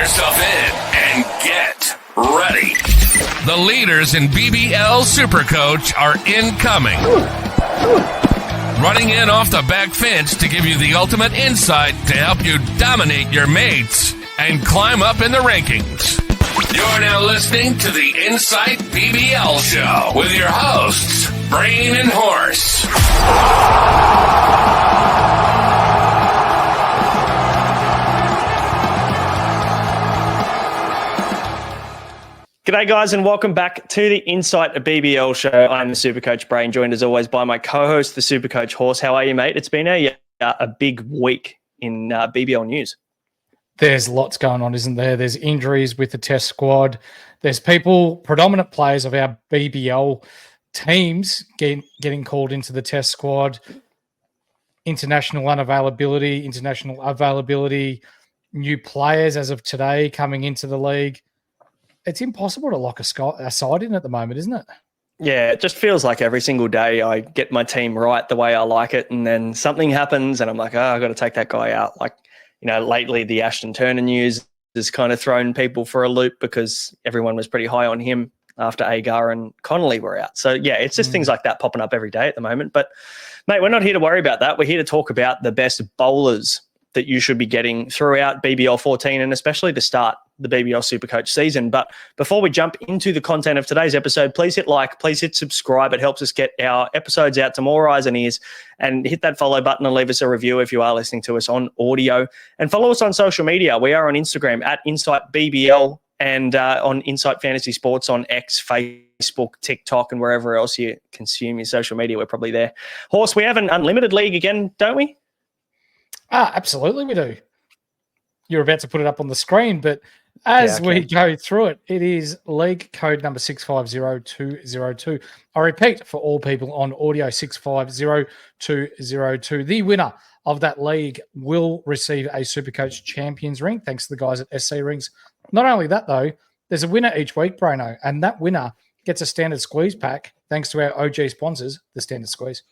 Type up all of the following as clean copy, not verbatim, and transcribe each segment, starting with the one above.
yourself in and get ready. The leaders in BBL Supercoach are incoming. Running in off the back fence to give you the ultimate insight to help you dominate your mates and climb up in the rankings. You're now listening to the Insight BBL Show with your hosts, Brain and Horse. G'day guys and welcome back to the Insight BBL Show. I'm the Supercoach Brain, joined as always by my co-host, the Supercoach Horse. How are you, mate? It's been a big week in BBL news. There's lots going on, isn't there? There's injuries with the test squad. There's people, predominant players of our BBL teams getting called into the test squad. International availability, new players as of today coming into the league. It's impossible to lock a side in at the moment, isn't it? Yeah, it just feels like every single day I get my team right the way I like it, and then something happens and I'm like, I've got to take that guy out. Like, lately the Ashton Turner news has kind of thrown people for a loop because everyone was pretty high on him after Agar and Connolly were out. So, yeah, it's just things like that popping up every day at the moment. But, mate, we're not here to worry about that. We're here to talk about the best bowlers that you should be getting throughout BBL 14 and especially to start the BBL Supercoach season. But before we jump into the content of today's episode, please hit like, please hit subscribe. It helps us get our episodes out to more eyes and ears, and hit that follow button and leave us a review if you are listening to us on audio, and follow us on social media. We are on Instagram at Insight BBL and on Insight Fantasy Sports on X, Facebook, TikTok, and wherever else you consume your social media. We're probably there. Horse, we have an unlimited league again, don't we? Absolutely we do. You're about to put it up on the screen, but as we go through it, it is league code number 650202. I repeat, for all people on audio, 650202. The winner of that league will receive a Supercoach Champions ring, thanks to the guys at SC Rings. Not only that, though, there's a winner each week, Braino, and that winner gets a standard squeeze pack, thanks to our OG sponsors, the Standard Squeeze.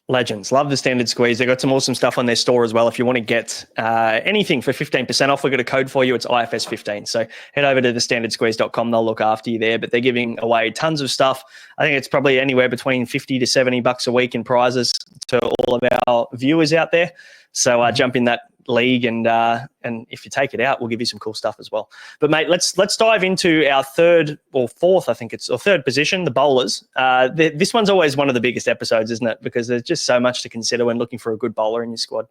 Legends. Love the Standard Squeeze. They've got some awesome stuff on their store as well. If you want to get anything for 15% off, we've got a code for you. It's IFS15. So head over to thestandardsqueeze.com. They'll look after you there. But they're giving away tons of stuff. I think it's probably anywhere between $50 to $70 a week in prizes to all of our viewers out there. So jump in that league, and if you take it out, we'll give you some cool stuff as well. But mate, let's dive into our third position, the bowlers. This one's always one of the biggest episodes, isn't it? Because there's just so much to consider when looking for a good bowler in your squad.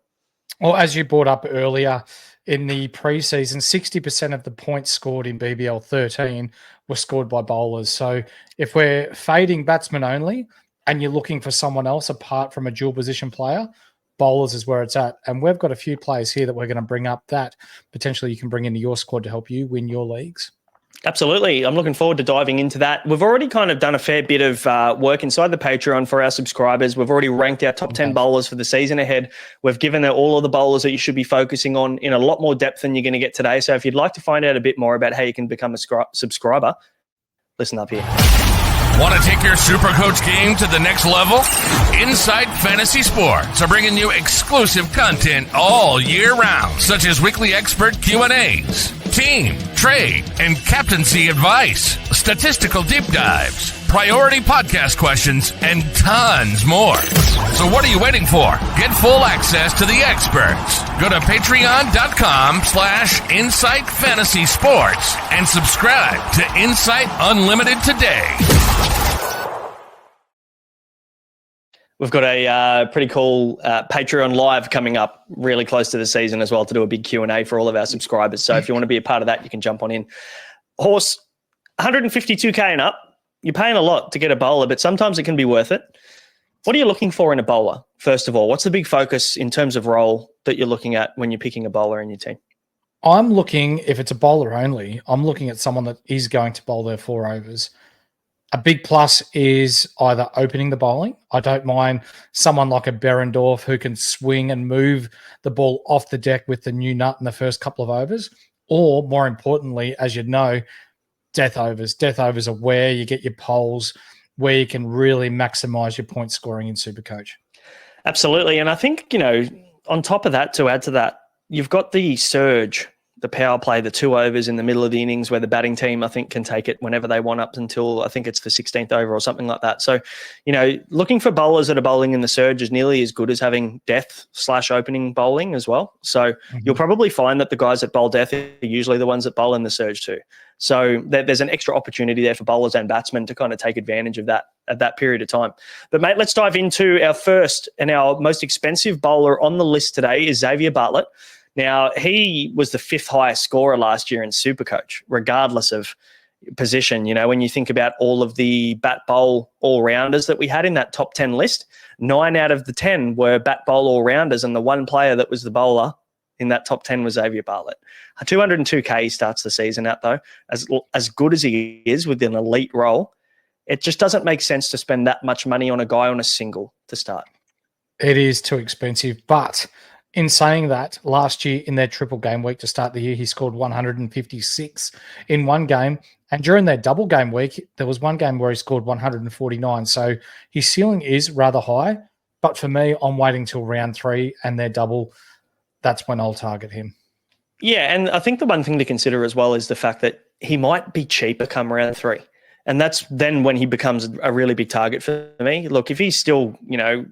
Well, as you brought up earlier in the preseason, 60% of the points scored in BBL 13 were scored by bowlers. So if we're fading batsmen only and you're looking for someone else apart from a dual position player, bowlers is where it's at. And we've got a few players here that we're going to bring up that potentially you can bring into your squad to help you win your leagues. Absolutely. I'm looking forward to diving into that. We've already kind of done a fair bit of work inside the Patreon for our subscribers. We've already ranked our top 10 bowlers for the season ahead. We've given all of the bowlers that you should be focusing on in a lot more depth than you're going to get today. So if you'd like to find out a bit more about how you can become a subscriber, listen up here. Want to take your Supercoach game to the next level? Insight Fantasy Sports are bringing you exclusive content all year round, such as weekly expert Q&As, team, trade, and captaincy advice, statistical deep dives, priority podcast questions, and tons more. So what are you waiting for? Get full access to the experts. Go to patreon.com/Insight Fantasy Sports and subscribe to Insight Unlimited today. We've got a pretty cool Patreon Live coming up really close to the season as well to do a big Q&A for all of our subscribers. So if you want to be a part of that, you can jump on in. Horse, 152K and up, you're paying a lot to get a bowler, but sometimes it can be worth it. What are you looking for in a bowler, first of all? What's the big focus in terms of role that you're looking at when you're picking a bowler in your team? I'm looking, if it's a bowler only, I'm looking at someone that is going to bowl their 4 overs. A big plus is either opening the bowling. I don't mind someone like a Berendorf who can swing and move the ball off the deck with the new nut in the first couple of overs, or more importantly, as you know, death overs. Death overs are where you get your poles, where you can really maximize your point scoring in Supercoach. Absolutely. And I think, on top of that, to add to that, you've got the surge the power play, the 2 overs in the middle of the innings where the batting team, I think, can take it whenever they want up until I think it's the 16th over or something like that. So, looking for bowlers that are bowling in the surge is nearly as good as having death/opening bowling as well. So you'll probably find that the guys that bowl death are usually the ones that bowl in the surge too. So there's an extra opportunity there for bowlers and batsmen to kind of take advantage of that at that period of time. But mate, let's dive into our first and our most expensive bowler on the list today is Xavier Bartlett. Now, he was the 5th highest scorer last year in Supercoach, regardless of position. When you think about all of the bat bowl all-rounders that we had in that top 10 list, 9 out of the 10 were bat bowl all-rounders, and the one player that was the bowler in that top 10 was Xavier Bartlett. 202K he starts the season at, though. As good as he is with an elite role, it just doesn't make sense to spend that much money on a guy on a single to start. It is too expensive, but in saying that, last year in their triple game week to start the year, he scored 156 in one game. And during their double game week, there was one game where he scored 149. So his ceiling is rather high. But for me, I'm waiting till round 3 and their double. That's when I'll target him. Yeah, and I think the one thing to consider as well is the fact that he might be cheaper come round 3. And that's then when he becomes a really big target for me. Look, if he's still,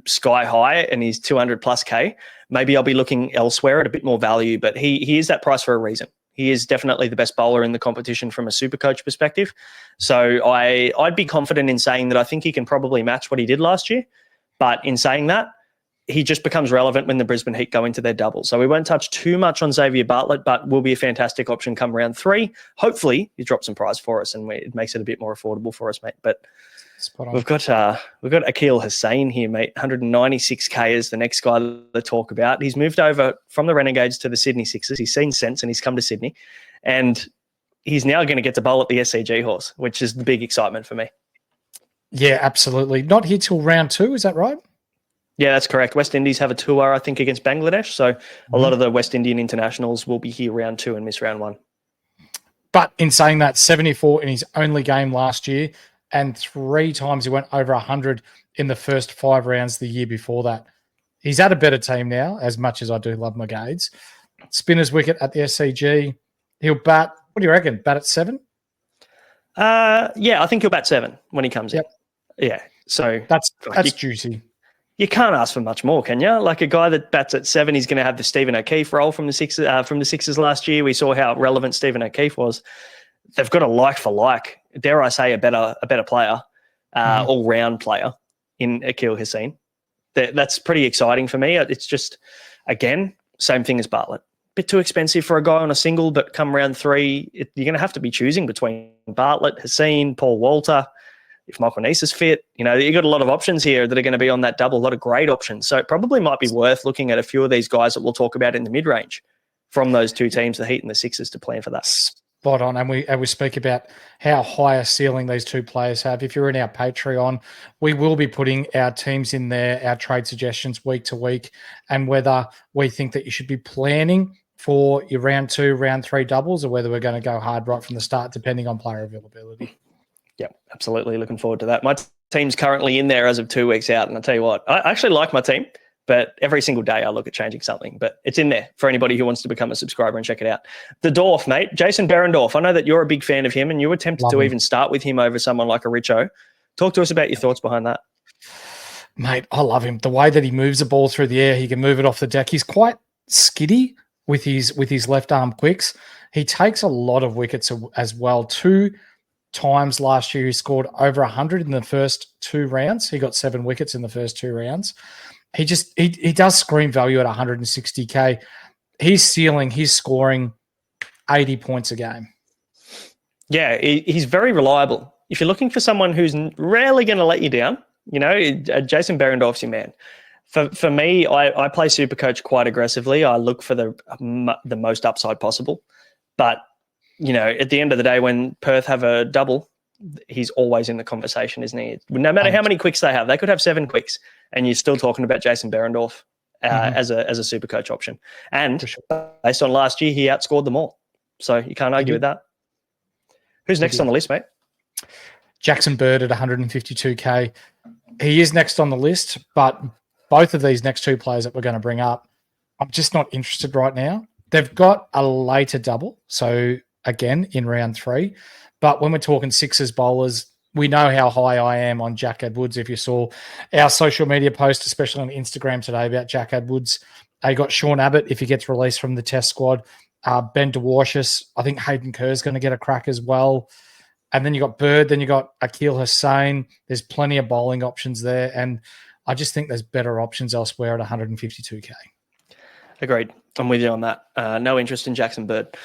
sky high and he's 200 plus K, maybe I'll be looking elsewhere at a bit more value. But he is that price for a reason. He is definitely the best bowler in the competition from a Supercoach perspective. So I'd be confident in saying that I think he can probably match what he did last year. But in saying that, he just becomes relevant when the Brisbane Heat go into their double. So we won't touch too much on Xavier Bartlett, but will be a fantastic option come round 3. Hopefully he drops some price for us and it makes it a bit more affordable for us, mate. But we've got Akil Hussain here, mate. 196K is the next guy to talk about. He's moved over from the Renegades to the Sydney Sixers. He's seen sense and he's come to Sydney. And he's now going to get to bowl at the SCG horse, which is the big excitement for me. Yeah, absolutely. Not here till round 2, is that right? Yeah, that's correct. West Indies have a tour, I think, against Bangladesh. So a lot of the West Indian internationals will be here round 2 and miss round 1. But in saying that, 74 in his only game last year, and 3 times he went over 100 in the first 5 rounds the year before that. He's at a better team now, as much as I do love my Gades. Spinner's wicket at the SCG. He'll bat, what do you reckon, bat at 7? Yeah, I think he'll bat 7 when he comes in. Yeah, so that's juicy. You can't ask for much more, can you? Like a guy that bats at 7, he's going to have the Stephen O'Keefe role from the Sixers last year. We saw how relevant Stephen O'Keefe was. They've got a like for like, dare I say, a better player, all round player in Akil Hussain. That's pretty exciting for me. It's just, again, same thing as Bartlett. Bit too expensive for a guy on a single, but come round 3, you're going to have to be choosing between Bartlett, Hussain, Paul Walter. If Michael Neese is fit, you've got a lot of options here that are going to be on that double, a lot of great options. So it probably might be worth looking at a few of these guys that we'll talk about in the mid-range from those 2 teams, the Heat and the Sixers, to plan for that. Spot on. And we speak about how high a ceiling these 2 players have. If you're in our Patreon, we will be putting our teams in there, our trade suggestions week to week, and whether we think that you should be planning for your round 2, round 3 doubles, or whether we're going to go hard right from the start, depending on player availability. Yeah, absolutely. Looking forward to that. My team's currently in there as of 2 weeks out. And I'll tell you what, I actually like my team, but every single day I look at changing something. But it's in there for anybody who wants to become a subscriber and check it out. The Dorf, mate, Jason Behrendorff. I know that you're a big fan of him and you were tempted to even start with him over someone like a Richo. Talk to us about your thoughts behind that. Mate, I love him. The way that he moves the ball through the air, he can move it off the deck. He's quite skiddy with his left arm quicks. He takes a lot of wickets as well. 2 times last year he scored over 100 in the first 2 rounds. He got 7 wickets in the first 2 rounds. He does scream value at 160K. He's scoring 80 points a game. Yeah, he's very reliable. If you're looking for someone who's rarely going to let you down, Jason Behrendorff's your man. For me, I play Supercoach quite aggressively. I look for the most upside possible. But at the end of the day, when Perth have a double, he's always in the conversation, isn't he? No matter how many quicks they have, they could have 7 quicks, and you're still talking about Jason Behrendorff as a Supercoach option. And based on last year, he outscored them all. So you can't argue with that. Who's next on the list, mate? Jackson Bird at 152K. He is next on the list, but both of these next 2 players that we're going to bring up, I'm just not interested right now. They've got a later double. So again, in round 3. But when we're talking sixes bowlers, we know how high I am on Jack Edwards. If you saw our social media post, especially on Instagram today about Jack Edwards, you got Sean Abbott if he gets released from the test squad. Ben DeWashis. I think Hayden Kerr's going to get a crack as well. And then you got Bird. Then you got Akil Hussain. There's plenty of bowling options there. And I just think there's better options elsewhere at 152K. Agreed. I'm with you on that. No interest in Jackson Bird.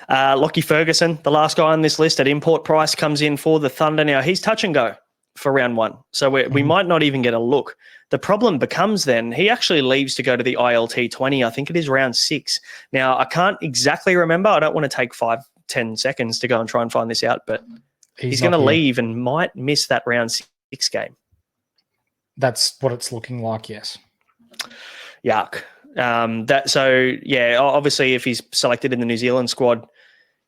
Lockie Ferguson, the last guy on this list at import price, comes in for the Thunder. Now, he's touch and go for round 1. So we might not even get a look. The problem becomes then he actually leaves to go to the ILT 20. I think it is round 6. Now, I can't exactly remember. I don't want to take 5-10 seconds to go and try and find this out, but he's going to leave and might miss that round 6 game. That's what it's looking like, yes. Yuck. Obviously if he's selected in the New Zealand squad,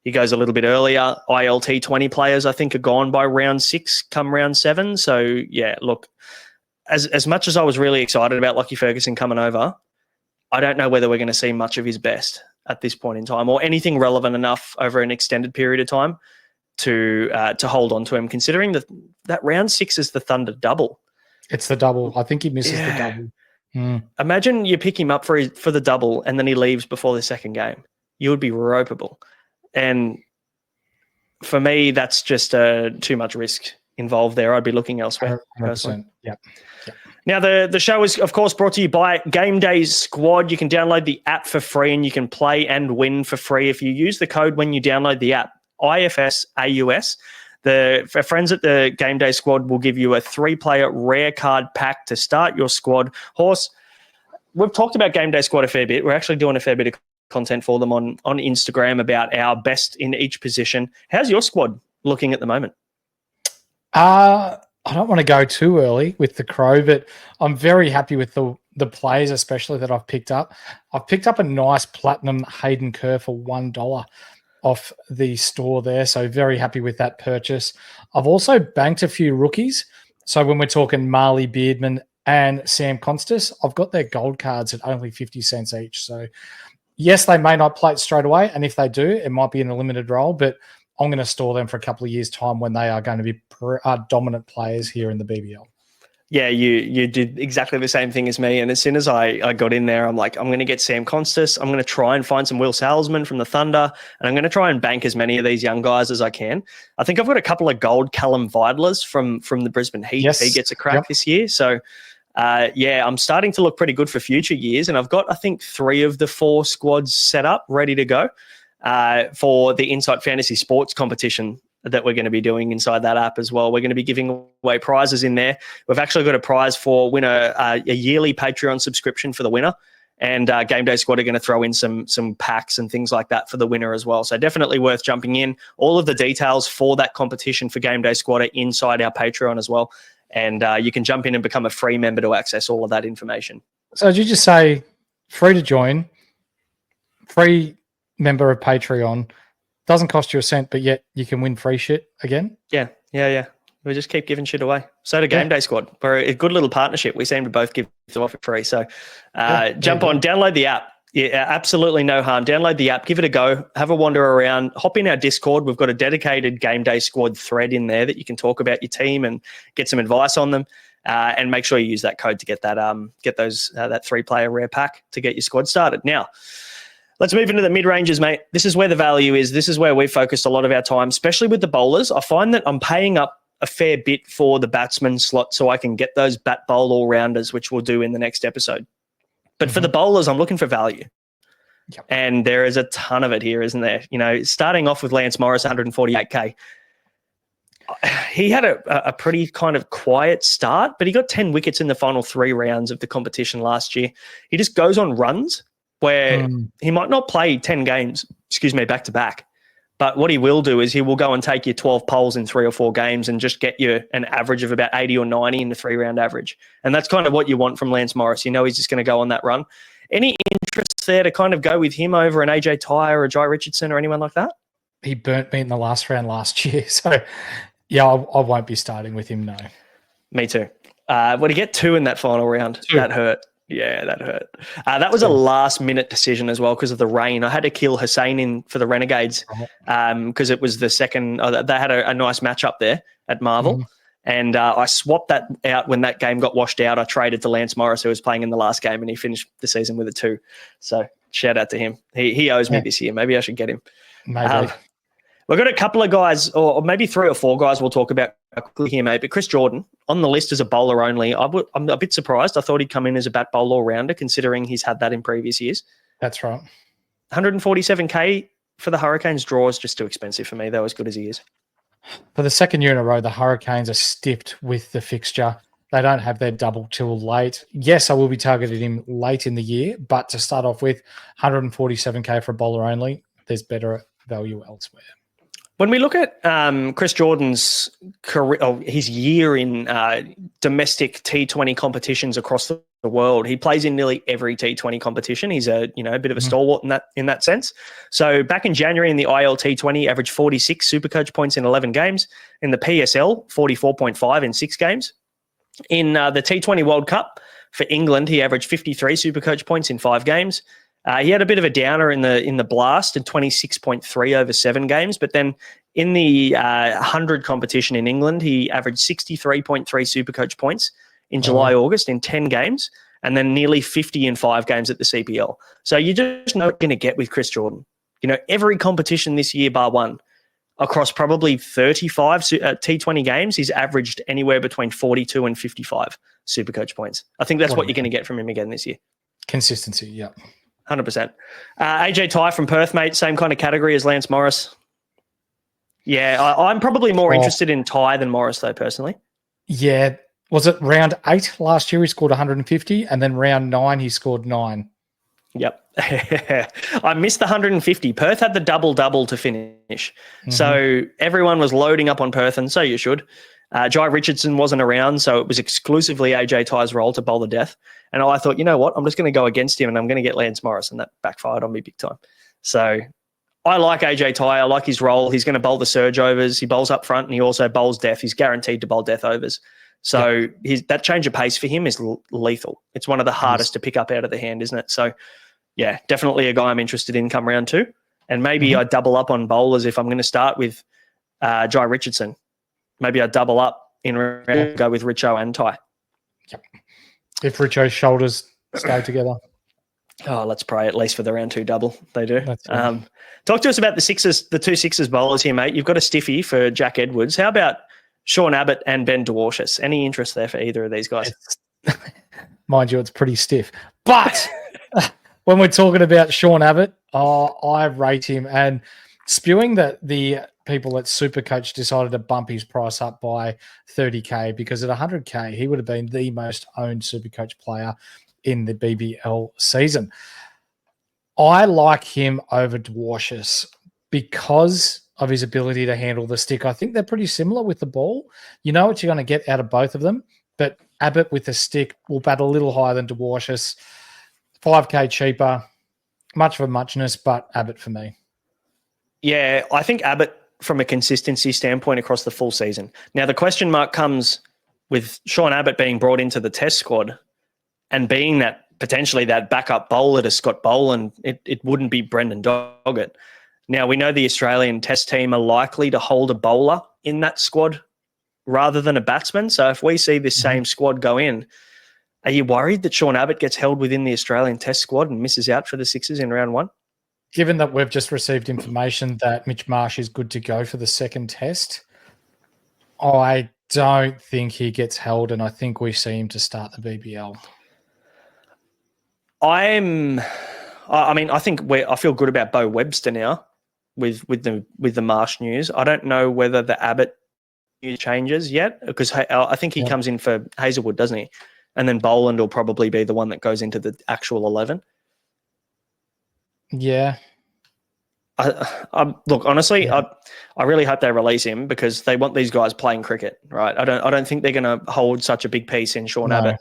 he goes a little bit earlier. ILT 20 players, I think, are gone by round 6 come round 7. So, yeah, look, as much as I was really excited about Lockie Ferguson coming over, I don't know whether we're going to see much of his best at this point in time or anything relevant enough over an extended period of time to hold on to him, considering that round 6 is the Thunder double. It's the double. I think he misses the double. Imagine you pick him up for the double and then he leaves before the second game. You would be ropeable. And for me, that's just too much risk involved there. I'd be looking elsewhere. 100%. Yep. Now, the show is, of course, brought to you by Game Day's Squad. You can download the app for free and you can play and win for free if you use the code when you download the app, IFSAUS. The friends at the Game Day Squad will give you a 3-player rare card pack to start your squad. Horse, we've talked about Game Day Squad a fair bit. We're actually doing a fair bit of content for them on Instagram about our best in each position. How's your squad looking at the moment? I don't want to go too early with the Crow, but I'm very happy with the players, especially that I've picked up. I've picked up a nice platinum Hayden Kerr for $1 off the store there. So very happy with that purchase. I've also banked a few rookies. So when we're talking Marley Beardman and Sam Constas, I've got their gold cards at only 50 cents each. So yes, they may not play it straight away. And if they do, it might be in a limited role, but I'm going to store them for a couple of years' time when they are going to be dominant players here in the BBL. Yeah, you did exactly the same thing as me. And as soon as I got in there, I'm like, I'm going to get Sam Constas. I'm going to try and find some Will Salzman from the Thunder. And I'm going to try and bank as many of these young guys as I can. I think I've got a couple of gold Callum Vidlers from the Brisbane Heat. Yes. He gets a crack this year. So, I'm starting to look pretty good for future years. And I've got, I think, 3 of the 4 squads set up, ready to go for the Insight Fantasy Sports competition that we're going to be doing inside that app as well. We're going to be giving away prizes in there. We've actually got a prize for winner, a yearly Patreon subscription for the winner, and Game Day Squad are going to throw in some packs and things like that for the winner as well. So definitely worth jumping in. All of the details for that competition for Game Day Squad are inside our Patreon as well, and you can jump in and become a free member to access all of that information. So did you just say free to join, free member of Patreon, doesn't cost you a cent, but yet you can win free shit again? Yeah. We just keep giving shit away. So do Game Day Squad. We're a good little partnership. We seem to both give stuff for free. So jump on, download the app. Yeah, absolutely no harm. Download the app, give it a go, have a wander around, hop in our Discord. We've got a dedicated Game Day Squad thread in there that you can talk about your team and get some advice on them. And make sure you use that code to get that that 3-player rare pack to get your squad started. Now, let's move into the mid-ranges, mate. This is where the value is. This is where we've focused a lot of our time, especially with the bowlers. I find that I'm paying up a fair bit for the batsman slot so I can get those bat bowl all-rounders, which we'll do in the next episode. But for the bowlers, I'm looking for value. Yep. And there is a ton of it here, isn't there? You know, starting off with Lance Morris, 148K. He had a pretty kind of quiet start, but he got 10 wickets in the final 3 rounds of the competition last year. He just goes on runs where he might not play 10 games, back to back. But what he will do is he will go and take you 12 poles in 3 or 4 games and just get you an average of about 80 or 90 in the 3-round average. And that's kind of what you want from Lance Morris. You know he's just going to go on that run. Any interest there to kind of go with him over an AJ Tye or a Jai Richardson or anyone like that? He burnt me in the last round last year. So, yeah, I won't be starting with him, no. Me too. When he get 2 in that final round, that hurt. Yeah, that hurt. That was a last-minute decision as well because of the rain. I had to kill Hussein in for the Renegades because it was the second. They had a nice matchup there at Marvel, and I swapped that out when that game got washed out. I traded to Lance Morris, who was playing in the last game, and he finished the season with a 2. So shout out to him. He owes me this year. Maybe I should get him. Maybe. We've got a couple of guys, or maybe 3 or 4 guys we'll talk about quickly here, mate. But Chris Jordan, on the list as a bowler only, I'm a bit surprised. I thought he'd come in as a bat bowler all-rounder, considering he's had that in previous years. That's right. 147K for the Hurricanes draw is just too expensive for me, though, as good as he is. For the second year in a row, the Hurricanes are stiffed with the fixture. They don't have their double till late. Yes, I will be targeting him late in the year, but to start off with, 147K for a bowler only, there's better value elsewhere. When we look at Chris Jordan's career, his year in domestic T20 competitions across the world, he plays in nearly every T20 competition. He's a bit of a stalwart in that sense. So back in January in the IL T20, averaged 46 Supercoach points in 11 games. In the PSL, 44.5 in 6 games. In the T20 World Cup for England, he averaged 53 Supercoach points in 5 games. He had a bit of a downer in the Blast and 26.3 over 7 games, but then in the 100 competition in England, he averaged 63.3 Supercoach points in July, August in 10 games, and then nearly 50 in 5 games at the CPL. So you just know what you're going to get with Chris Jordan. Every competition this year, bar one, across probably 35 T20 games, he's averaged anywhere between 42 and 55 Supercoach points. I think that's what you're going to get from him again this year. Consistency, yeah. 100%. AJ Ty from Perth, mate, same kind of category as Lance Morris. Yeah, I'm probably more interested in Ty than Morris, though, personally. Yeah. Was it round 8 last year he scored 150, and then round 9 he scored 9? Yep. I missed the 150. Perth had the double-double to finish. So everyone was loading up on Perth, and so you should. Jai Richardson wasn't around, so it was exclusively AJ Ty's role to bowl the death. And I thought, you know what? I'm just going to go against him and I'm going to get Lance Morris, and that backfired on me big time. So I like AJ Ty. I like his role. He's going to bowl the surge overs. He bowls up front and he also bowls death. He's guaranteed to bowl death overs. So that change of pace for him is lethal. It's one of the hardest to pick up out of the hand, isn't it? So, yeah, definitely a guy I'm interested in come round 2. And maybe I double up on bowlers if I'm going to start with Jai Richardson. Maybe I double up in round, go with Richo and Ty. Yep. If Richo's shoulders stay together. Oh, let's pray at least for the round 2 double. They do. Right. Talk to us about the 2 sixes bowlers here, mate. You've got a stiffy for Jack Edwards. How about Sean Abbott and Ben Dwarshus? Any interest there for either of these guys? Mind you, it's pretty stiff. But when we're talking about Sean Abbott, I rate him. And spewing that the people at Supercoach decided to bump his price up by 30K, because at 100K, he would have been the most owned Supercoach player in the BBL season. I like him over Dwarshus because of his ability to handle the stick. I think they're pretty similar with the ball. You know what you're going to get out of both of them, but Abbott with the stick will bat a little higher than Dwarshus. 5K cheaper, much of a muchness, but Abbott for me. Yeah, I think Abbott from a consistency standpoint across the full season. Now, the question mark comes with Sean Abbott being brought into the test squad and being that potentially that backup bowler to Scott Boland. It wouldn't be Brendan Doggett. Now, we know the Australian test team are likely to hold a bowler in that squad rather than a batsman. So if we see this same squad go in, are you worried that Sean Abbott gets held within the Australian test squad and misses out for the Sixers in round 1? Given that we've just received information that Mitch Marsh is good to go for the second test, I don't think he gets held, and I think we see him to start the BBL. I think I feel good about Bo Webster now with the Marsh news. I don't know whether the Abbott news changes yet, because I think he comes in for Hazelwood, doesn't he? And then Boland will probably be the one that goes into the actual 11. Yeah. Look, honestly, I really hope they release him, because they want these guys playing cricket, right? I don't think they're going to hold such a big piece in Sean Abbott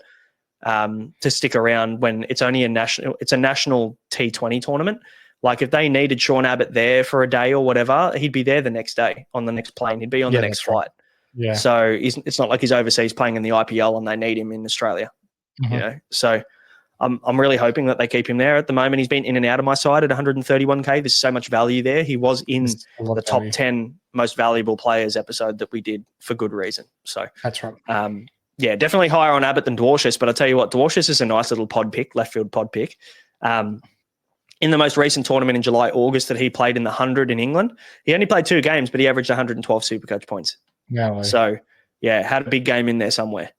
to stick around when it's only a national T20 tournament. Like, if they needed Sean Abbott there for a day or whatever, he'd be there the next day on the next plane. He'd be on the next flight. Yeah. So it's not like he's overseas playing in the IPL and they need him in Australia. You know, so I'm really hoping that they keep him there. At the moment, he's been in and out of my side at 131k. There's so much value there. He was in the top 10 most valuable players episode that we did for good reason. So that's right. Yeah, definitely higher on Abbott than Dwarshuis, but I tell you what, Dwarshuis is a nice little pod pick, left field pod pick. In the most recent tournament in July, August that he played in the 100 in England, he only played 2 games, but he averaged 112 Supercoach points. No way. So, yeah, had a big game in there somewhere.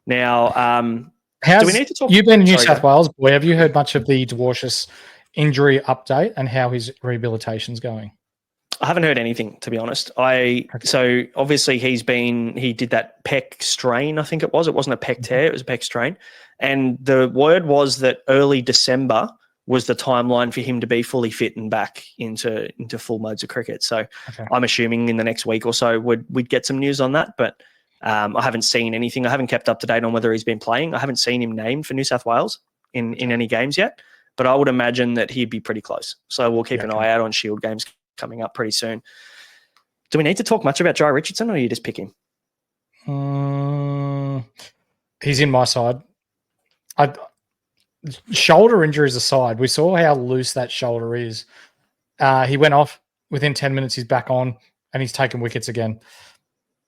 Now, do we need to talk? You've been in New South Wales, boy. Have you heard much of the Dwarshuis injury update and how his rehabilitation's going? I haven't heard anything, to be honest. So obviously he did that pec strain, I think it was. It wasn't a pec tear, it was a pec strain. And the word was that early December was the timeline for him to be fully fit and back into full modes of cricket. So I'm assuming in the next week or so we'd get some news on that. But I haven't seen anything. I haven't kept up to date on whether he's been playing. I haven't seen him named for New South Wales in any games yet. But I would imagine that he'd be pretty close. So we'll keep an eye out on Shield games coming up pretty soon. Do we need to talk much about Jai Richardson, or you just pick him? He's in my side. Shoulder injuries aside, we saw how loose that shoulder is. He went off. Within 10 minutes, he's back on, and he's taken wickets again.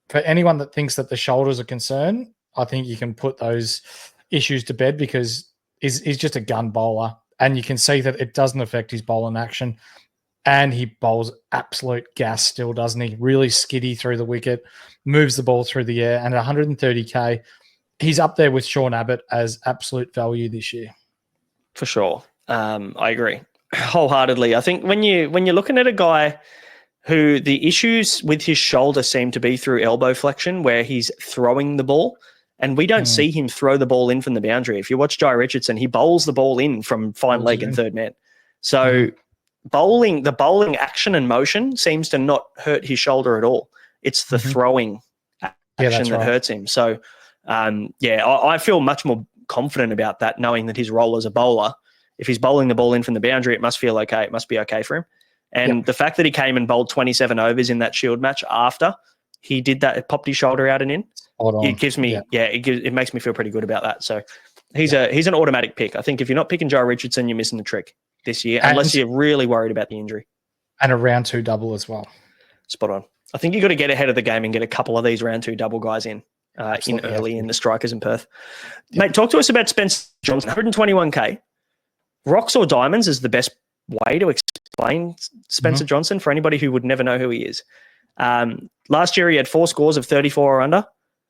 For anyone that thinks that the shoulders are concerned, I think you can put those issues to bed, because he's just a gun bowler, and you can see that it doesn't affect his bowling action. And he bowls absolute gas still, doesn't he? Really skiddy through the wicket, moves the ball through the air. And at 130k, he's up there with Sean Abbott as absolute value this year. For sure. I agree wholeheartedly. I think when you're looking at a guy who the issues with his shoulder seem to be through elbow flexion, where he's throwing the ball, and we don't see him throw the ball in from the boundary. If you watch Jai Richardson, he bowls the ball in from fine leg and third man. So the bowling action and motion seems to not hurt his shoulder at all. It's the throwing action that hurts him. So, I feel much more confident about that, knowing that his role as a bowler, if he's bowling the ball in from the boundary, it must feel okay. It must be okay for him. And the fact that he came and bowled 27 overs in that Shield match after he did that, it popped his shoulder out and in. It gives me, it makes me feel pretty good about that. So he's an automatic pick. I think if you're not picking Jai Richardson, you're missing the trick this year, unless you're really worried about the injury. And a round 2 double as well. Spot on. I think you've got to get ahead of the game and get a couple of these round 2 double guys in early in the strikers in Perth. Mate, talk to us about Spencer Johnson. 121k. Rocks or diamonds is the best way to explain Spencer Johnson for anybody who would never know who he is. Last year he had 4 scores of 34 or under,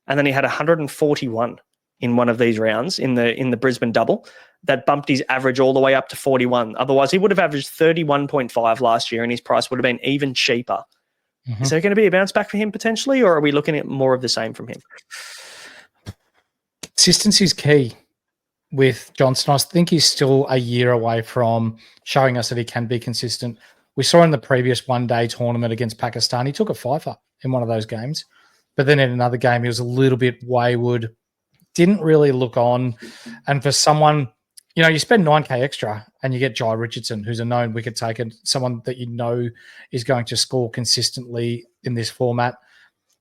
and then he had 141 in one of these rounds in the Brisbane double. That bumped his average all the way up to 41. Otherwise, he would have averaged 31.5 last year, and his price would have been even cheaper. Is there going to be a bounce back for him potentially, or are we looking at more of the same from him? Consistency is key with Johnson. I think he's still a year away from showing us that he can be consistent. We saw in the previous one-day tournament against Pakistan, he took a fifer in one of those games. But then in another game, he was a little bit wayward, didn't really look on. And for someone, you spend 9k extra and you get Jai Richardson, who's a known wicket taker, someone that you know is going to score consistently in this format.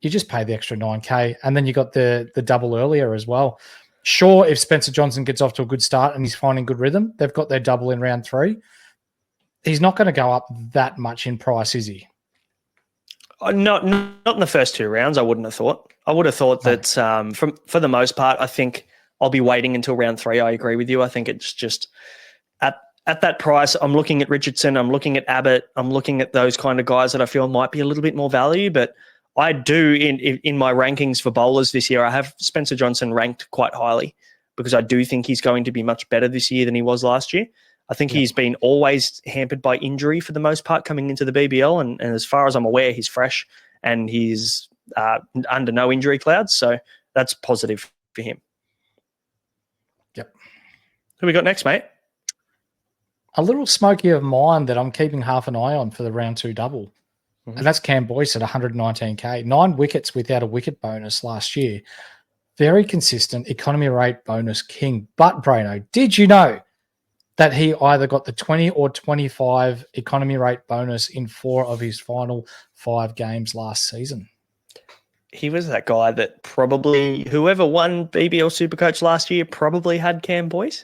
You just pay the extra 9k. And then you got the double earlier as well. Sure, if Spencer Johnson gets off to a good start and he's finding good rhythm, they've got their double in round 3. He's not going to go up that much in price, is he? Not in the first 2 rounds, I wouldn't have thought. I would have thought that for the most part, I think I'll be waiting until round 3. I agree with you. I think it's just at that price, I'm looking at Richardson, I'm looking at Abbott, I'm looking at those kind of guys that I feel might be a little bit more value. But I do, in my rankings for bowlers this year, I have Spencer Johnson ranked quite highly because I do think he's going to be much better this year than he was last year. I think he's been always hampered by injury for the most part coming into the BBL. And as far as I'm aware, he's fresh and he's under no injury clouds. So that's positive for him. Yep. Who we got next, mate? A little smoky of mine that I'm keeping half an eye on for the round 2 double. And that's Cam Boyce at 119k. 9 wickets without a wicket bonus last year. Very consistent economy rate bonus king. But, Braino, did you know that he either got the 20 or 25 economy rate bonus in 4 of his final 5 games last season? He was that guy that probably, whoever won BBL Supercoach last year probably had Cam Boyce.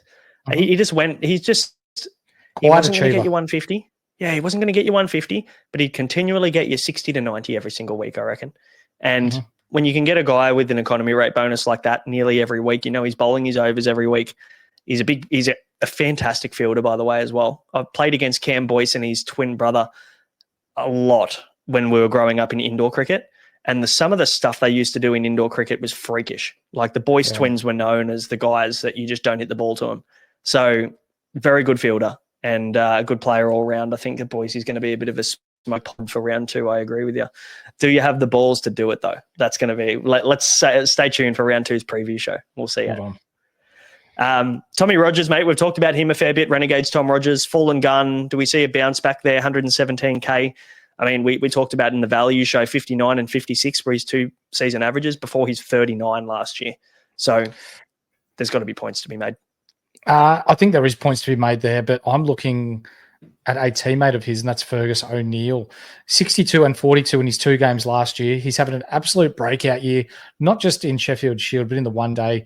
He just went. He Quite wasn't going to achiever. get you 150. Yeah, he wasn't going to get you 150, but he'd continually get you 60 to 90 every single week, I reckon. And when you can get a guy with an economy rate bonus like that nearly every week, he's bowling his overs every week. He's a fantastic fielder, by the way, as well. I've played against Cam Boyce and his twin brother a lot when we were growing up in indoor cricket. And some of the stuff they used to do in indoor cricket was freakish. Like the Boyce twins were known as the guys that you just don't hit the ball to them. So very good fielder and a good player all round. I think the Boyce is going to be a bit of a smoke pod for round 2. I agree with you. Do you have the balls to do it though? That's going to be. Let's stay tuned for round 2's preview show. We'll see. Tommy Rogers, mate. We've talked about him a fair bit. Renegades Tom Rogers, fallen gun. Do we see a bounce back there? 117K. I mean, we talked about in the value show 59 and 56 for his 2 season averages before his 39 last year. So there's got to be points to be made. I think there is points to be made there, but I'm looking at a teammate of his, and that's Fergus O'Neill. 62 and 42 in his 2 games last year. He's having an absolute breakout year, not just in Sheffield Shield, but in the one-day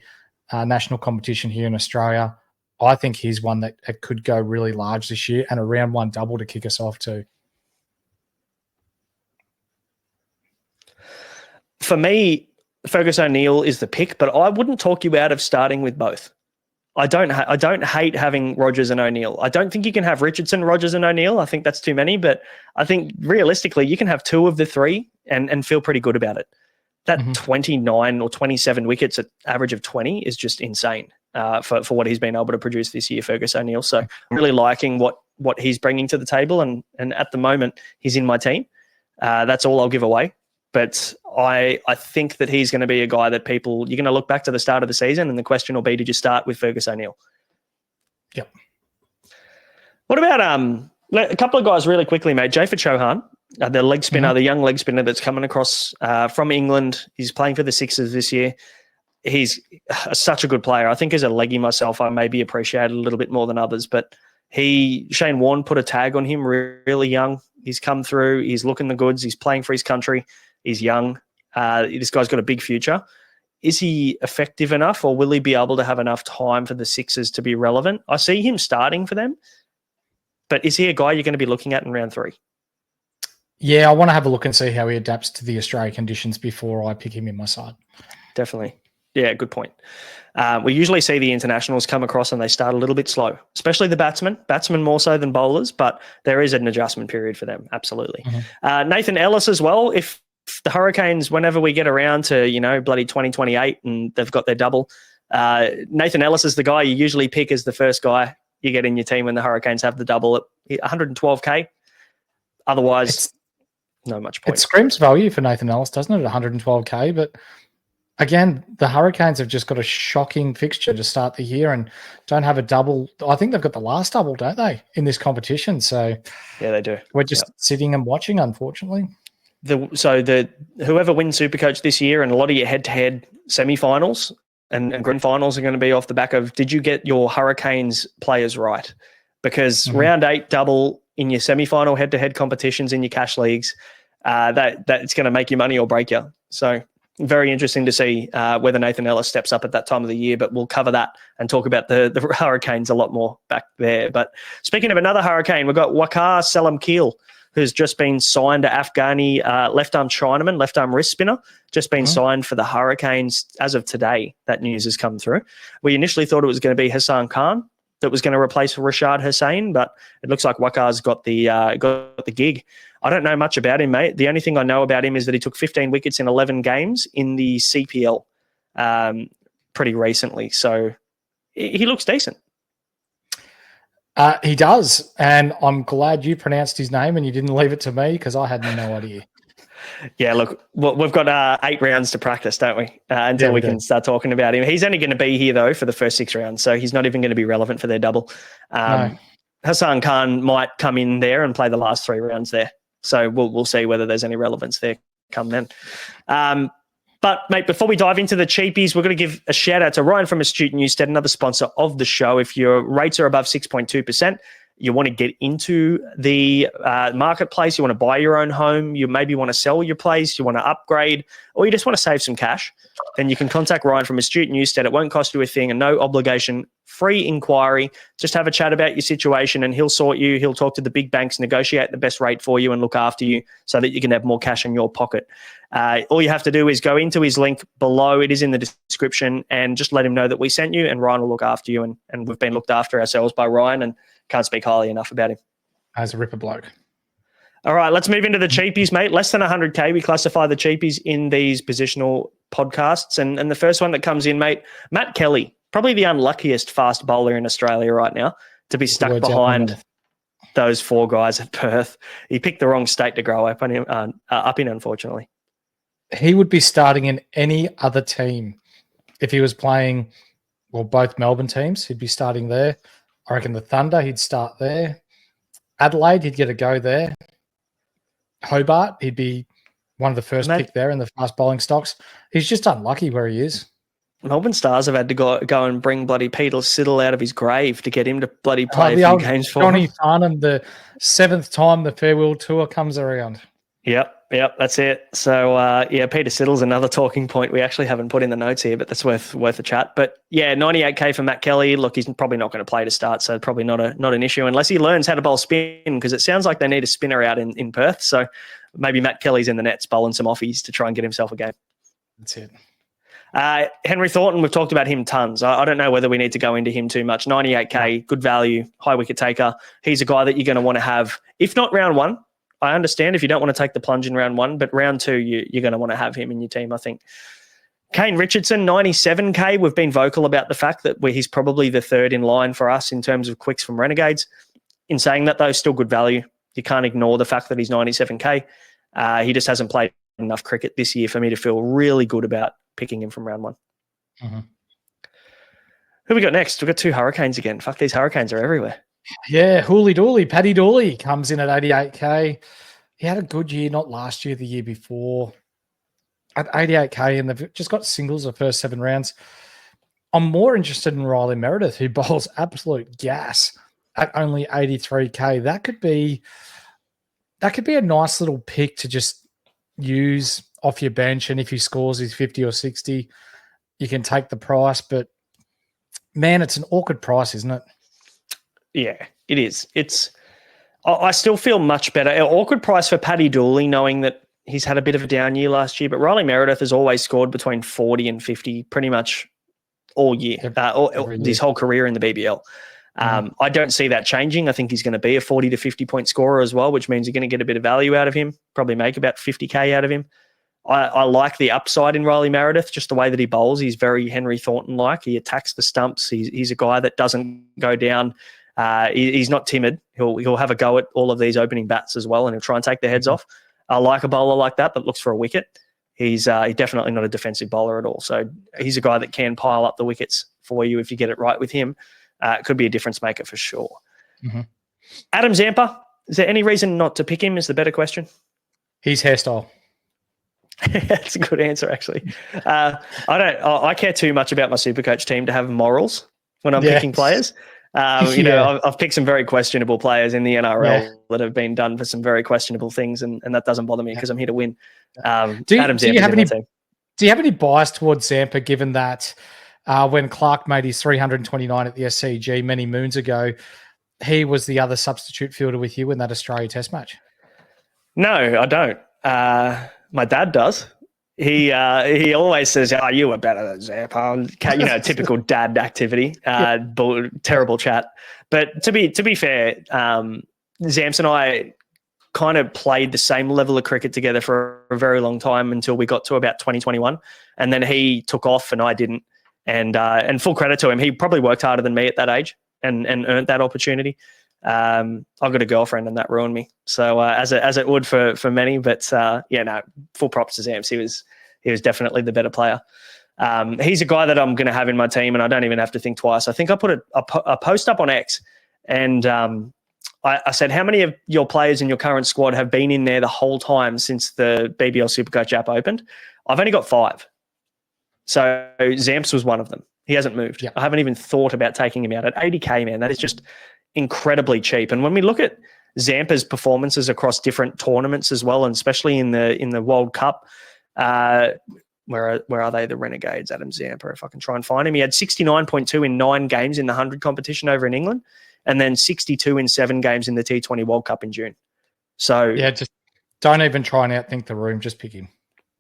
national competition here in Australia. I think he's one that could go really large this year, and a round 1 double to kick us off too. For me, Fergus O'Neill is the pick, but I wouldn't talk you out of starting with both. I don't hate having Rogers and O'Neill. I don't think you can have Richardson, Rogers, and O'Neill. I think that's too many, but I think realistically you can have 2 of the 3 and feel pretty good about it. That 29 or 27 wickets at average of 20 is just insane for what he's been able to produce this year, Fergus O'Neill. So I'm really liking what he's bringing to the table, and at the moment he's in my team. That's all I'll give away. But I think that he's going to be a guy that you're going to look back to the start of the season and the question will be, did you start with Fergus O'Neill? Yep. What about a couple of guys really quickly, mate? Jayford Chauhan, the leg spinner, the young leg spinner that's coming across from England. He's playing for the Sixers this year. He's such a good player. I think as a leggy myself, I maybe appreciate it a little bit more than others, but Shane Warne put a tag on him really young. He's come through. He's looking the goods. He's playing for his country. He's young. This guy's got a big future. Is he effective enough, or will he be able to have enough time for the Sixers to be relevant? I see him starting for them, but is he a guy you're going to be looking at in round 3? Yeah, I want to have a look and see how he adapts to the Australia conditions before I pick him in my side. Definitely. Yeah, good point. We usually see the internationals come across and they start a little bit slow, especially the batsmen more so than bowlers, but there is an adjustment period for them. Absolutely. Nathan Ellis as well. If the Hurricanes, whenever we get around to, bloody 2028 and they've got their double, Nathan Ellis is the guy you usually pick as the first guy you get in your team when the Hurricanes have the double at 112K. Otherwise, no much point. It screams value for Nathan Ellis, doesn't it, at 112K? But again, the Hurricanes have just got a shocking fixture to start the year and don't have a double. I think they've got the last double, don't they, in this competition? So yeah, they do. We're just sitting and watching, unfortunately. Whoever wins Supercoach this year, and a lot of your head-to-head semi-finals and grand finals are going to be off the back of, did you get your Hurricanes players right? Because round 8 double in your semi-final head-to-head competitions in your cash leagues, that's going to make you money or break you. So very interesting to see whether Nathan Ellis steps up at that time of the year, but we'll cover that and talk about the Hurricanes a lot more back there. But speaking of another Hurricane, we've got Waqar Salam-Keel, who's just been signed to Afghani left-arm Chinaman, left-arm wrist spinner, just been signed for the Hurricanes as of today. That news has come through. We initially thought it was going to be Hassan Khan that was going to replace Rashad Hussain, but it looks like Waqar's got the gig. I don't know much about him, mate. The only thing I know about him is that he took 15 wickets in 11 games in the CPL pretty recently. So he looks decent. He does, and I'm glad you pronounced his name and you didn't leave it to me because I had no idea. Yeah, look, we've got 8 rounds to practice, don't we? Until we can start talking about him. He's only going to be here, though, for the first 6 rounds, so he's not even going to be relevant for their double. No. Hassan Khan might come in there and play the last 3 rounds there. So we'll see whether there's any relevance there come then. But, mate, before we dive into the cheapies, we're going to give a shout-out to Ryan from Astute Newstead, another sponsor of the show. If your rates are above 6.2%, you want to get into the marketplace, you want to buy your own home, you maybe want to sell your place, you want to upgrade, or you just want to save some cash, then you can contact Ryan from Astute Newstead. It won't cost you a thing, and no obligation, free inquiry. Just have a chat about your situation and he'll sort you. He'll talk to the big banks, negotiate the best rate for you and look after you so that you can have more cash in your pocket. All you have to do is go into his link below. It is in the description, and just let him know that we sent you, and Ryan will look after you. And we've been looked after ourselves by Ryan, and can't speak highly enough about him. As a ripper bloke. All right, let's move into the cheapies, mate. Less than 100K, we classify the cheapies in these positional podcasts. And the first one that comes in, mate, Matt Kelly, probably the unluckiest fast bowler in Australia right now to be stuck behind those four guys at Perth. He picked the wrong state to grow up in, unfortunately. He would be starting in any other team if he was playing, well, both Melbourne teams. He'd be starting there. I reckon the Thunder, he'd start there. Adelaide, he'd get a go there. Hobart, he'd be one of the first pick there in the fast bowling stocks. He's just unlucky where he is. Melbourne Stars have had to go and bring bloody Peter Siddle out of his grave to get him to bloody play a few games for Johnny him. Farnham, the 7th time the farewell tour comes around. Yep, that's it. So, Peter Siddle's another talking point we actually haven't put in the notes here, but that's worth a chat. But, 98K for Matt Kelly. Look, he's probably not going to play to start, so probably not an issue unless he learns how to bowl spin, because it sounds like they need a spinner out in Perth. So maybe Matt Kelly's in the nets bowling some offies to try and get himself a game. That's it. Henry Thornton, we've talked about him tons. I don't know whether we need to go into him too much. 98K, good value, high wicket taker. He's a guy that you're going to want to have, if not round one. I understand if you don't want to take the plunge in round one, but round two, you're going to want to have him in your team, I think. Kane Richardson, 97K. We've been vocal about the fact that he's probably the third in line for us in terms of quicks from Renegades. In saying that, though, still good value. You can't ignore the fact that he's 97K. He just hasn't played enough cricket this year for me to feel really good about picking him from round one. Mm-hmm. Who we got next? We've got two Hurricanes again. Fuck, these Hurricanes are everywhere. Yeah, Hooly Dooley, Paddy Dooley comes in at 88K. He had a good year, not last year, the year before. At 88K, and they've just got singles the first 7 rounds. I'm more interested in Riley Meredith, who bowls absolute gas at only 83K. That could be a nice little pick to just use off your bench, and if he scores his 50 or 60, you can take the price. But, man, it's an awkward price, isn't it? Yeah, it is. I still feel much better. An awkward price for Paddy Dooley, knowing that he's had a bit of a down year last year, but Riley Meredith has always scored between I pretty much all year, his whole career in the BBL. I don't see that changing. I think he's going to be a 40 to 50 point scorer as well, which means you're going to get a bit of value out of him, probably make about 50K out of him. I like the upside in Riley Meredith, just the way that he bowls. He's very Henry Thornton-like. He attacks the stumps. He's a guy that doesn't go down. He's not timid. He'll have a go at all of these opening bats as well, and he'll try and take their heads off. I like a bowler like that looks for a wicket. He's definitely not a defensive bowler at all. So he's a guy that can pile up the wickets for you if you get it right with him. It could be a difference maker for sure. Mm-hmm. Adam Zampa, is there any reason not to pick him is the better question? His hairstyle. That's a good answer, actually. I care too much about my Supercoach team to have morals when I'm picking players. I've picked some very questionable players in the NRL that have been done for some very questionable things, and that doesn't bother me because I'm here to win. Do you have any bias towards Zampa, given that when Clark made his 329 at the SCG many moons ago, he was the other substitute fielder with you in that Australia Test match? No, I don't. My dad does. He always says, "Oh, you were better than Zampa." Typical dad activity. Terrible chat. But to be fair, Zamps and I kind of played the same level of cricket together for a very long time until we got to about 2021, and then he took off and I didn't. And full credit to him, he probably worked harder than me at that age and earned that opportunity. I've got a girlfriend and that ruined me. So as it would for many, but full props to Zamps. He was definitely the better player. He's a guy that I'm going to have in my team, and I don't even have to think twice. I think I put a post up on X, and I said, how many of your players in your current squad have been in there the whole time since the BBL Supercoach app opened? I've only got 5. So Zamps was one of them. He hasn't moved. Yeah. I haven't even thought about taking him out at 80K, man. That is just, incredibly cheap. And when we look at Zampa's performances across different tournaments as well, and especially in the World Cup, where are they? The Renegades, Adam Zampa, if I can try and find him. He had 69.2 in 9 games in the 100 competition over in England, and then 62 in 7 games in the T20 World Cup in June. So yeah, just don't even try and outthink the room. Just pick him.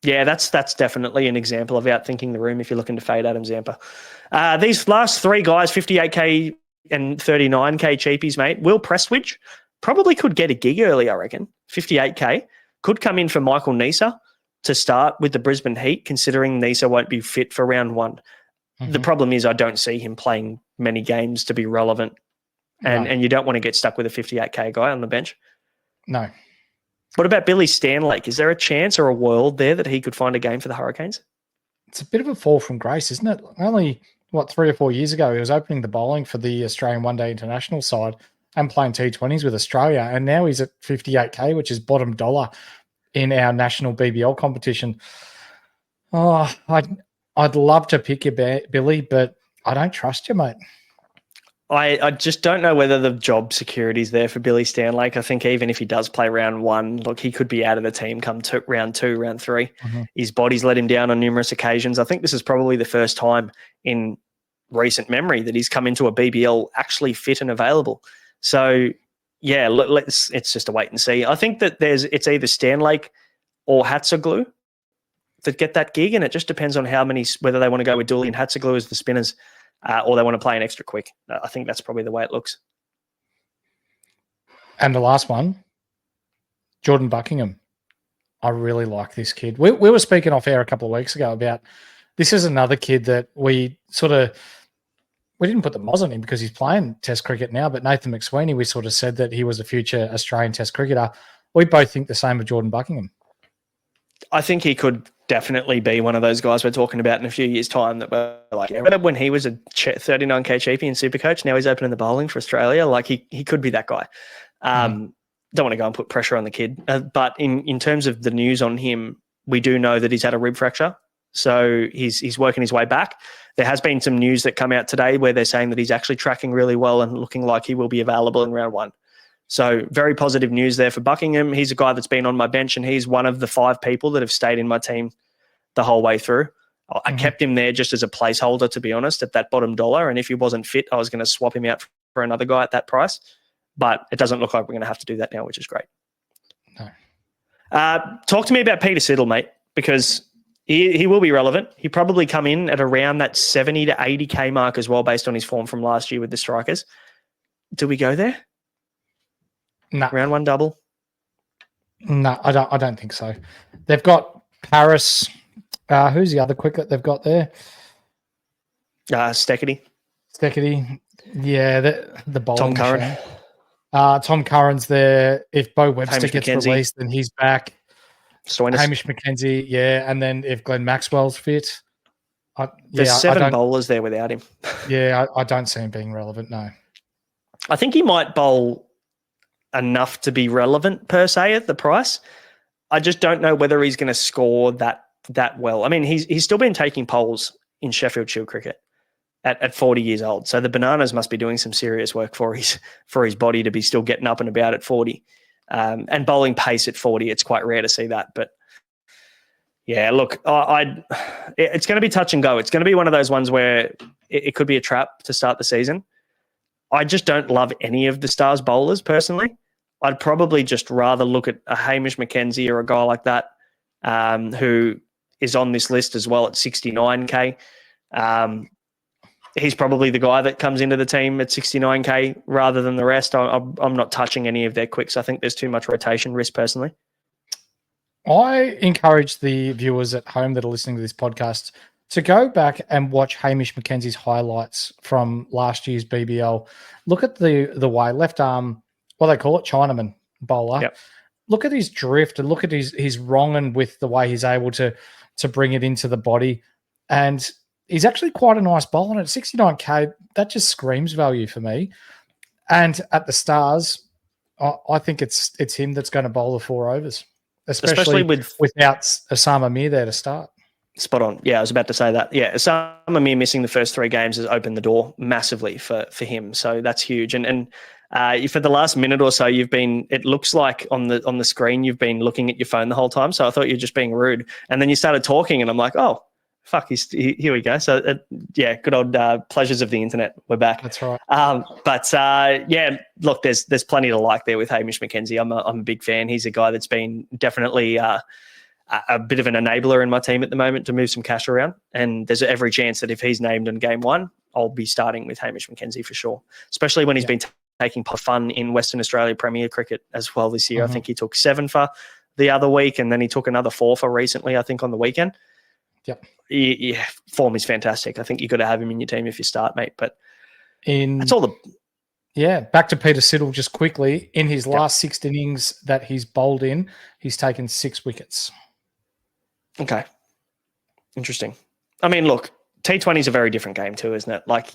Yeah, that's definitely an example of outthinking the room if you're looking to fade Adam Zampa. These last 3 guys, 58K and 39K cheapies, mate. Will Prestwidge probably could get a gig early, I reckon. 58K. Could come in for Michael Nisa to start with the Brisbane Heat, considering Nisa won't be fit for round 1. Mm-hmm. The problem is I don't see him playing many games to be relevant. And you don't want to get stuck with a 58K guy on the bench. No. What about Billy Stanlake? Is there a chance or a world there that he could find a game for the Hurricanes? It's a bit of a fall from grace, isn't it? Only, 3 or 4 years ago, he was opening the bowling for the Australian one-day international side and playing T20s with Australia, and now he's at 58K, which is bottom dollar in our national BBL competition. Oh, I'd love to pick you, Billy, but I don't trust you, mate. I just don't know whether the job security is there for Billy Stanlake. I think even if he does play round 1, look, he could be out of the team come round 2, round 3. Mm-hmm. His body's let him down on numerous occasions. I think this is probably the first time in recent memory that he's come into a BBL actually fit and available. So, yeah, it's just a wait and see. I think that it's either Stanlake or Hatzoglu that get that gig, and it just depends on whether they want to go with Dooley and Hatzoglu as the spinners. Or they want to play an extra quick. I think that's probably the way it looks. And the last one, Jordan Buckingham. I really like this kid. We were speaking off air a couple of weeks ago about this is another kid that we didn't put the moz on him because he's playing Test cricket now, but Nathan McSweeney, we sort of said that he was a future Australian Test cricketer. We both think the same of Jordan Buckingham. I think he could definitely be one of those guys we're talking about in a few years' time that were like, remember when he was a 39K cheapie in Supercoach? Now he's opening the bowling for Australia. Like he could be that guy. Don't want to go and put pressure on the kid. But in terms of the news on him, we do know that he's had a rib fracture. So he's working his way back. There has been some news that come out today where they're saying that he's actually tracking really well and looking like he will be available in round 1. So very positive news there for Buckingham. He's a guy that's been on my bench, and he's one of the 5 people that have stayed in my team the whole way through. I kept him there just as a placeholder, to be honest, at that bottom dollar. And if he wasn't fit, I was going to swap him out for another guy at that price. But it doesn't look like we're going to have to do that now, which is great. No. Talk to me about Peter Siddle, mate, because he will be relevant. He probably come in at around that 70 to 80K mark as well, based on his form from last year with the Strikers. Do we go there? No. Round 1 double? No, I don't think so. They've got Paris. Who's the other quick that they've got there? Steckity. Yeah, the bowling. Tom Curran. Tom Curran's there. If Bo Webster Hamish gets McKenzie. released, then he's back. Stoinis. Hamish McKenzie, yeah. And then if Glenn Maxwell's fit. There's 7 bowlers there without him. Yeah, I don't see him being relevant, no. I think he might bowl enough to be relevant per se at the price. I just don't know whether he's going to score that well. I mean, he's still been taking polls in Sheffield Shield cricket at 40 years old. So the Bananas must be doing some serious work for his body to be still getting up and about at 40. And bowling pace at 40, it's quite rare to see that. But yeah, look, it's going to be touch and go. It's going to be one of those ones where it could be a trap to start the season. I just don't love any of the Stars bowlers personally. I'd probably just rather look at a Hamish McKenzie or a guy like that who is on this list as well at 69K. He's probably the guy that comes into the team at 69K rather than the rest. I'm not touching any of their quicks. I think there's too much rotation risk personally. I encourage the viewers at home that are listening to this podcast to go back and watch Hamish McKenzie's highlights from last year's BBL. Look at the way left arm, what they call it, Chinaman bowler. Yep. Look at his drift and look at his wrong and with the way he's able to bring it into the body. And he's actually quite a nice bowler. And at 69K, that just screams value for me. And at the Stars, I think it's him that's going to bowl the 4 overs, especially without Osama Mir there to start. Spot on. Yeah, I was about to say that. Yeah, Osama Mir missing the first 3 games has opened the door massively for him. So that's huge. And For the last minute or so, it looks like on the screen, you've been looking at your phone the whole time. So I thought you were just being rude. And then you started talking and I'm like, oh, fuck, here we go. So good old pleasures of the internet. We're back. That's right. Look, there's plenty to like there with Hamish McKenzie. I'm a big fan. He's a guy that's been definitely a bit of an enabler in my team at the moment to move some cash around. And there's every chance that if he's named in game one, I'll be starting with Hamish McKenzie for sure, especially when he's been taking fun in Western Australia Premier Cricket as well this year. I think he took 7 for the other week, and then he took another 4 for recently, I think, on the weekend. Yep. Yeah, form is fantastic. I think you've got to have him in your team if you start, mate. But that's all back to Peter Siddle just quickly. In his last 6 innings that he's bowled in, he's taken 6 wickets. Okay. Interesting. I mean, look, T20 is a very different game too, isn't it? Like,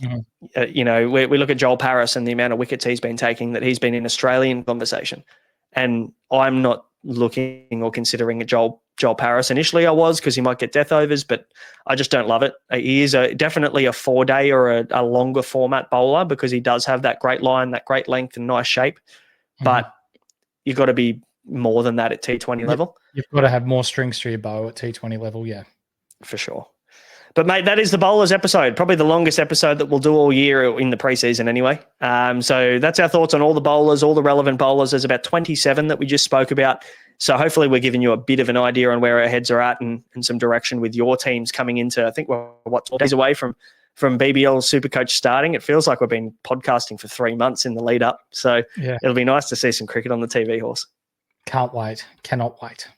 we look at Joel Paris and the amount of wickets he's been taking, that he's been in Australian conversation. And I'm not looking or considering a Joel Paris. Initially I was, because he might get death overs, but I just don't love it. He is definitely a 4-day or a longer format bowler, because he does have that great line, that great length and nice shape. But you've got to be more than that at T20 level. You've got to have more strings to your bow at T20 level, yeah. For sure. But, mate, that is the Bowlers episode, probably the longest episode that we'll do all year in the preseason anyway. So that's our thoughts on all the bowlers, all the relevant bowlers. There's about 27 that we just spoke about. So hopefully we're giving you a bit of an idea on where our heads are at and some direction with your teams coming into, I think we're, 12 days away from BBL Supercoach starting. It feels like we've been podcasting for 3 months in the lead up. So it'll be nice to see some cricket on the TV horse. Can't wait. Cannot wait.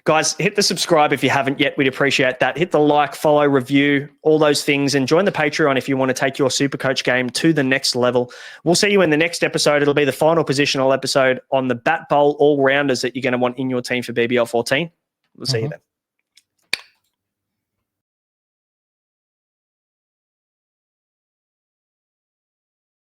Guys, hit the subscribe if you haven't yet. We'd appreciate that. Hit the like, follow, review, all those things, and join the Patreon if you want to take your Supercoach game to the next level. We'll see you in the next episode. It'll be the final positional episode on the bat bowl all-rounders that you're going to want in your team for BBL 14. We'll see you then.